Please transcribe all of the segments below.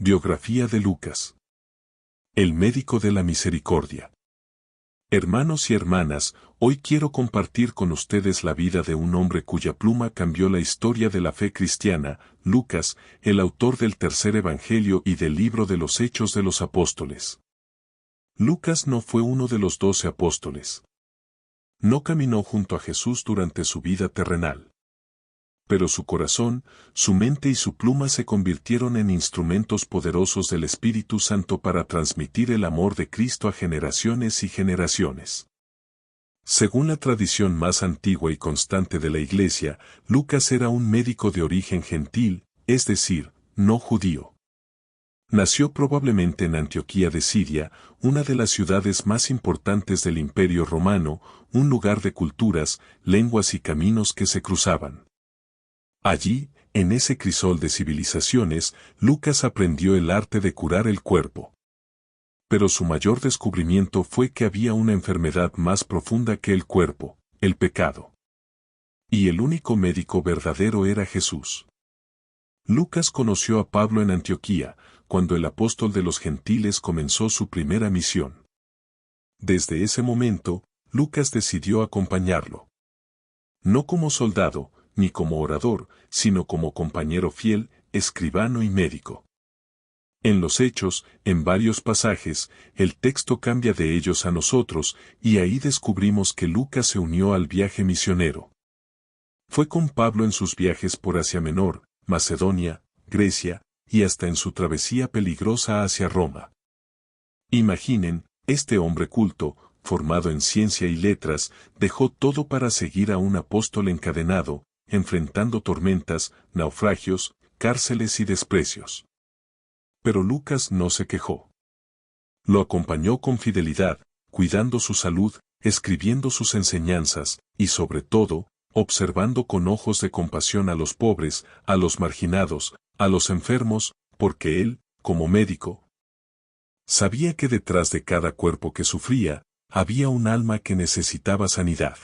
Biografía de Lucas. El médico de la misericordia. Hermanos y hermanas, hoy quiero compartir con ustedes la vida de un hombre cuya pluma cambió la historia de la fe cristiana, Lucas, el autor del tercer evangelio y del libro de los Hechos de los Apóstoles. Lucas no fue uno de los 12 apóstoles. No caminó junto a Jesús durante su vida terrenal. Pero su corazón, su mente y su pluma se convirtieron en instrumentos poderosos del Espíritu Santo para transmitir el amor de Cristo a generaciones y generaciones. Según la tradición más antigua y constante de la Iglesia, Lucas era un médico de origen gentil, es decir, no judío. Nació probablemente en Antioquía de Siria, una de las ciudades más importantes del Imperio Romano, un lugar de culturas, lenguas y caminos que se cruzaban. Allí, en ese crisol de civilizaciones, Lucas aprendió el arte de curar el cuerpo. Pero su mayor descubrimiento fue que había una enfermedad más profunda que el cuerpo, el pecado. Y el único médico verdadero era Jesús. Lucas conoció a Pablo en Antioquía, cuando el apóstol de los gentiles comenzó su primera misión. Desde ese momento, Lucas decidió acompañarlo. No como soldado, ni como orador, sino como compañero fiel, escribano y médico. En los Hechos, en varios pasajes, el texto cambia de ellos a nosotros, y ahí descubrimos que Lucas se unió al viaje misionero. Fue con Pablo en sus viajes por Asia Menor, Macedonia, Grecia, y hasta en su travesía peligrosa hacia Roma. Imaginen, este hombre culto, formado en ciencia y letras, dejó todo para seguir a un apóstol encadenado, enfrentando tormentas, naufragios, cárceles y desprecios. Pero Lucas no se quejó. Lo acompañó con fidelidad, cuidando su salud, escribiendo sus enseñanzas, y sobre todo, observando con ojos de compasión a los pobres, a los marginados, a los enfermos, porque él, como médico, sabía que detrás de cada cuerpo que sufría, había un alma que necesitaba sanidad.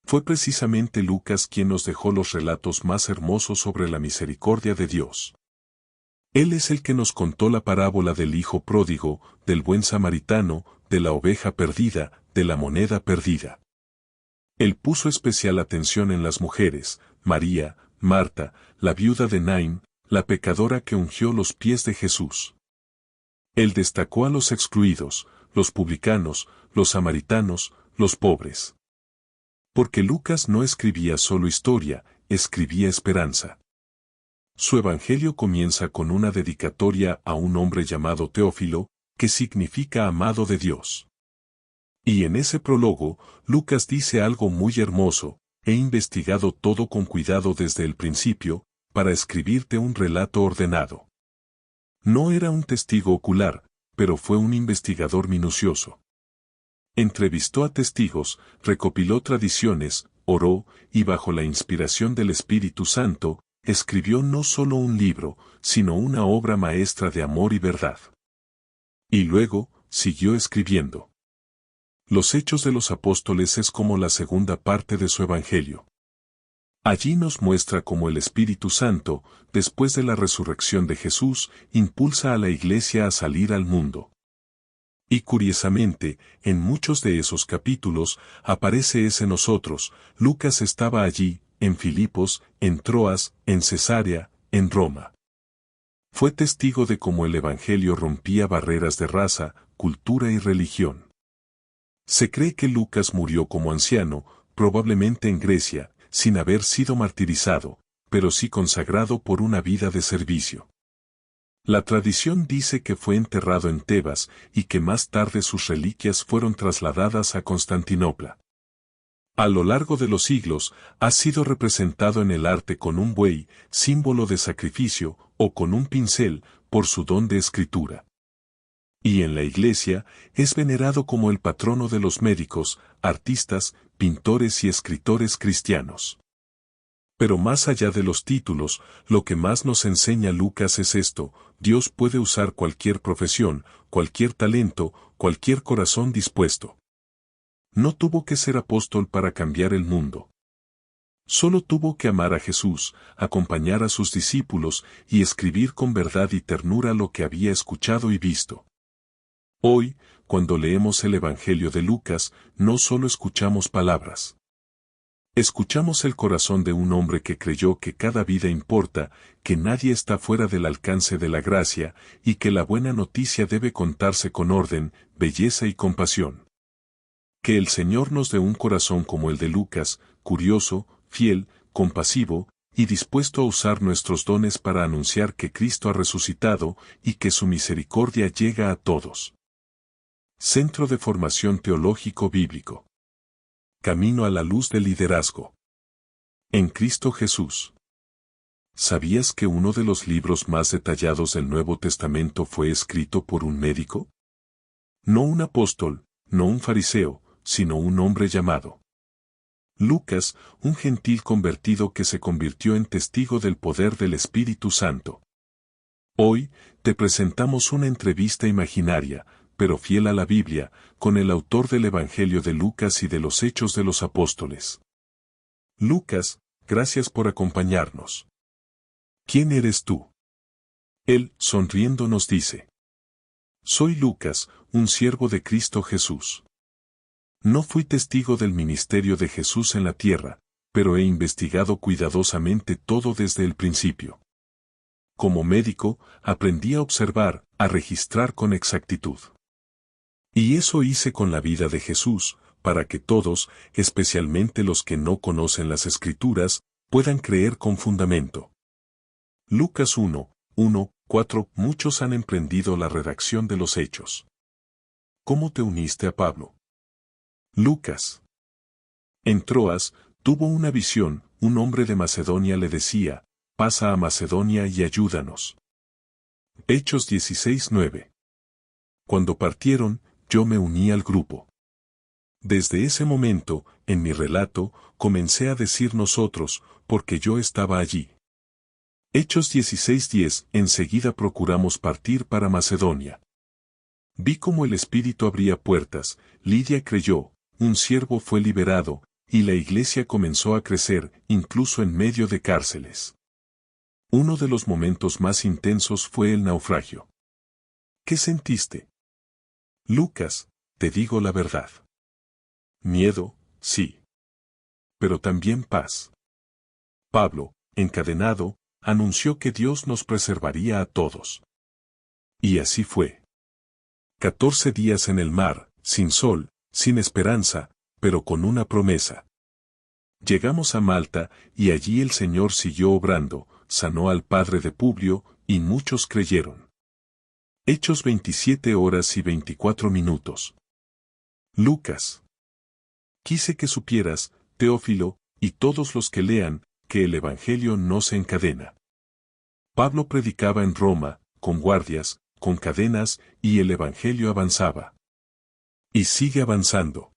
Fue precisamente Lucas quien nos dejó los relatos más hermosos sobre la misericordia de Dios. Él es el que nos contó la parábola del hijo pródigo, del buen samaritano, de la oveja perdida, de la moneda perdida. Él puso especial atención en las mujeres, María, Marta, la viuda de Naín, la pecadora que ungió los pies de Jesús. Él destacó a los excluidos, los publicanos, los samaritanos, los pobres. Porque Lucas no escribía solo historia, escribía esperanza. Su evangelio comienza con una dedicatoria a un hombre llamado Teófilo, que significa amado de Dios. Y en ese prólogo, Lucas dice algo muy hermoso: he investigado todo con cuidado desde el principio, para escribirte un relato ordenado. No era un testigo ocular, pero fue un investigador minucioso. Entrevistó a testigos, recopiló tradiciones, oró, y bajo la inspiración del Espíritu Santo, escribió no solo un libro, sino una obra maestra de amor y verdad. Y luego, siguió escribiendo. Los Hechos de los Apóstoles es como la segunda parte de su Evangelio. Allí nos muestra cómo el Espíritu Santo, después de la resurrección de Jesús, impulsa a la Iglesia a salir al mundo. Y curiosamente, en muchos de esos capítulos, aparece ese nosotros. Lucas estaba allí, en Filipos, en Troas, en Cesarea, en Roma. Fue testigo de cómo el Evangelio rompía barreras de raza, cultura y religión. Se cree que Lucas murió como anciano, probablemente en Grecia, sin haber sido martirizado, pero sí consagrado por una vida de servicio. La tradición dice que fue enterrado en Tebas y que más tarde sus reliquias fueron trasladadas a Constantinopla. A lo largo de los siglos, ha sido representado en el arte con un buey, símbolo de sacrificio, o con un pincel, por su don de escritura. Y en la Iglesia, es venerado como el patrono de los médicos, artistas, pintores y escritores cristianos. Pero más allá de los títulos, lo que más nos enseña Lucas es esto: Dios puede usar cualquier profesión, cualquier talento, cualquier corazón dispuesto. No tuvo que ser apóstol para cambiar el mundo. Solo tuvo que amar a Jesús, acompañar a sus discípulos y escribir con verdad y ternura lo que había escuchado y visto. Hoy, cuando leemos el Evangelio de Lucas, no solo escuchamos palabras. Escuchamos el corazón de un hombre que creyó que cada vida importa, que nadie está fuera del alcance de la gracia, y que la buena noticia debe contarse con orden, belleza y compasión. Que el Señor nos dé un corazón como el de Lucas, curioso, fiel, compasivo, y dispuesto a usar nuestros dones para anunciar que Cristo ha resucitado y que su misericordia llega a todos. Centro de Formación Teológico Bíblico. Camino a la luz del liderazgo. En Cristo Jesús. ¿Sabías que uno de los libros más detallados del Nuevo Testamento fue escrito por un médico? No un apóstol, no un fariseo, sino un hombre llamado Lucas, un gentil convertido que se convirtió en testigo del poder del Espíritu Santo. Hoy, te presentamos una entrevista imaginaria, pero fiel a la Biblia, con el autor del Evangelio de Lucas y de los Hechos de los Apóstoles. Lucas, gracias por acompañarnos. ¿Quién eres tú? Él, sonriendo, nos dice: soy Lucas, un siervo de Cristo Jesús. No fui testigo del ministerio de Jesús en la tierra, pero he investigado cuidadosamente todo desde el principio. Como médico, aprendí a observar, a registrar con exactitud. Y eso hice con la vida de Jesús, para que todos, especialmente los que no conocen las Escrituras, puedan creer con fundamento. Lucas 1:4. Muchos han emprendido la redacción de los Hechos. ¿Cómo te uniste a Pablo? Lucas. En Troas, tuvo una visión, un hombre de Macedonia le decía: pasa a Macedonia y ayúdanos. Hechos 16:9. Cuando partieron, yo me uní al grupo. Desde ese momento, en mi relato, comencé a decir nosotros, porque yo estaba allí. Hechos 16:10. Enseguida procuramos partir para Macedonia. Vi cómo el Espíritu abría puertas, Lidia creyó, un siervo fue liberado, y la iglesia comenzó a crecer, incluso en medio de cárceles. Uno de los momentos más intensos fue el naufragio. ¿Qué sentiste? Lucas, te digo la verdad. Miedo, sí. Pero también paz. Pablo, encadenado, anunció que Dios nos preservaría a todos. Y así fue. 14 días en el mar, sin sol, sin esperanza, pero con una promesa. Llegamos a Malta, y allí el Señor siguió obrando, sanó al padre de Publio, y muchos creyeron. Hechos 27:24. Lucas. Quise que supieras, Teófilo, y todos los que lean, que el Evangelio no se encadena. Pablo predicaba en Roma, con guardias, con cadenas, y el Evangelio avanzaba. Y sigue avanzando.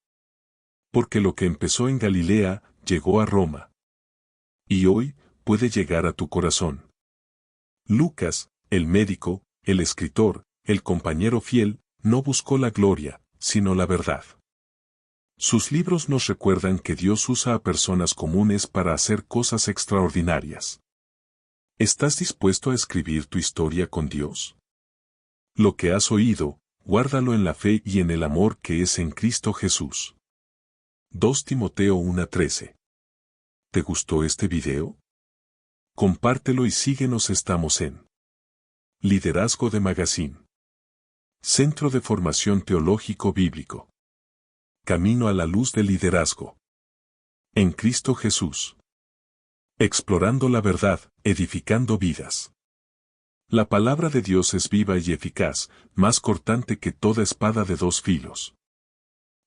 Porque lo que empezó en Galilea, llegó a Roma. Y hoy, puede llegar a tu corazón. Lucas, el médico, el escritor, el compañero fiel, no buscó la gloria, sino la verdad. Sus libros nos recuerdan que Dios usa a personas comunes para hacer cosas extraordinarias. ¿Estás dispuesto a escribir tu historia con Dios? Lo que has oído, guárdalo en la fe y en el amor que es en Cristo Jesús. 2 Timoteo 1:13. ¿Te gustó este video? Compártelo y síguenos. Estamos en Liderazgo de Magazine. Centro de Formación Teológico Bíblico. Camino a la luz del liderazgo. En Cristo Jesús. Explorando la verdad, edificando vidas. La palabra de Dios es viva y eficaz, más cortante que toda espada de dos filos.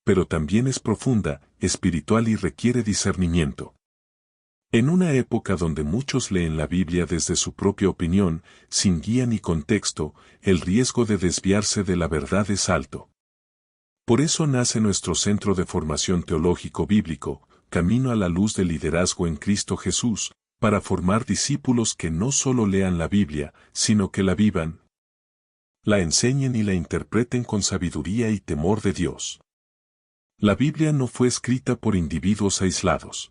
Pero también es profunda, espiritual y requiere discernimiento. En una época donde muchos leen la Biblia desde su propia opinión, sin guía ni contexto, el riesgo de desviarse de la verdad es alto. Por eso nace nuestro Centro de Formación Teológico Bíblico, Camino a la Luz del Liderazgo en Cristo Jesús, para formar discípulos que no solo lean la Biblia, sino que la vivan, la enseñen y la interpreten con sabiduría y temor de Dios. La Biblia no fue escrita por individuos aislados.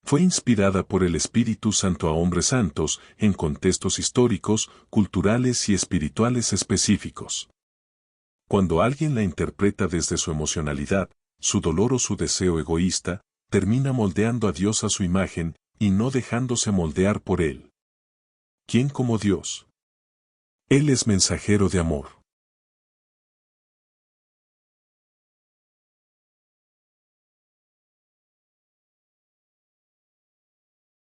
Fue inspirada por el Espíritu Santo a hombres santos, en contextos históricos, culturales y espirituales específicos. Cuando alguien la interpreta desde su emocionalidad, su dolor o su deseo egoísta, termina moldeando a Dios a su imagen, y no dejándose moldear por Él. ¿Quién como Dios? Él es mensajero de amor.